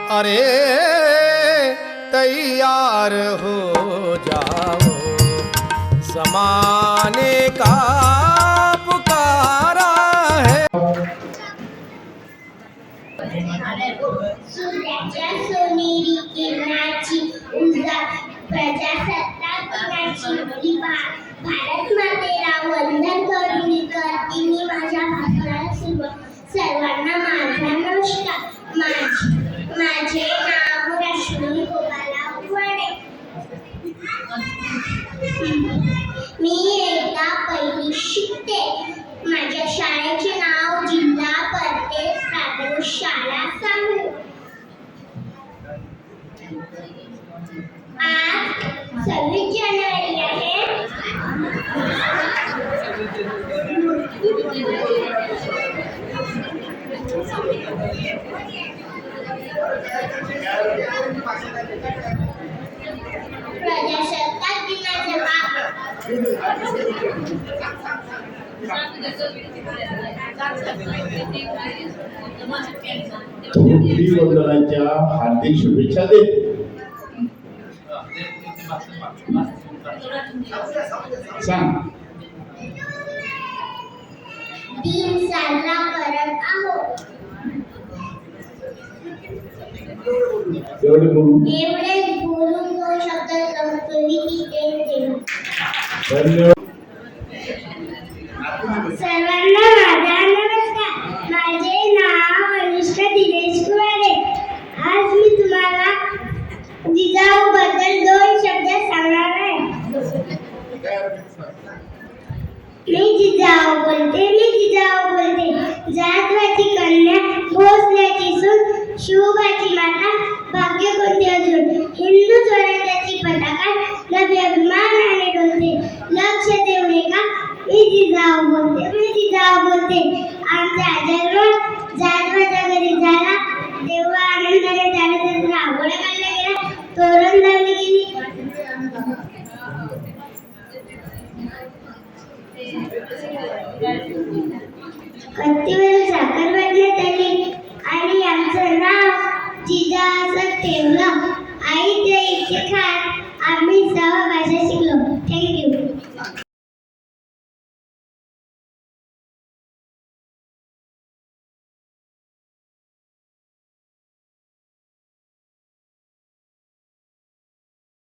अरे तैयार हो जाओ, ज़माने का पुकारा है। सूर्याच्या सोनेरी किरणाची उजाळ प्रजासत्ताक दिनाची भारत मातेला वंदन करून करते मी माझ्या भाषणाला सुरुवात. सर्वांना माझा नमस्कार. माझे नाव रश्मी गोपाळराव वाडे. मी इयत्ता पहिली शिकते. माझ्या शाळेचे नाव जिल्हा परदेश प्राथमिक शाळा सांगली. आज 26 जानेवारी आहे. प्रजासत्ताक दिनाचे वंदनाच्या हार्दिक शुभेच्छा देते. सांग. दिन साजरा करत आहोत. एवढे बोलून एवढेच बोलून 2 शब्द संपविली ते. धन्यवाद. सर्वांना माझा नमस्कार. माझे नाव अनुष्का दिनेश कुवारे. आज मी तुम्हाला जिजाऊ बद्दल 2 शब्द सांगणार आहे. मी जिजाऊ बोलते. जातवाची कन्या, भोसल्याची सून, शिवबाची माता, भाग्य कोणते अजून, हिंदू स्वराज्याची पताका नवी अभिमानाने डोलते. लक्ष देऊ नका, मी जिजाऊ बोलते. आमचा जन्म जाधवाच्या घरी झाला. तेव्हा आनंदाने त्याने रांगोळ्या काढल्या गेल्या, तोरण लावली गेली. कत्तीवर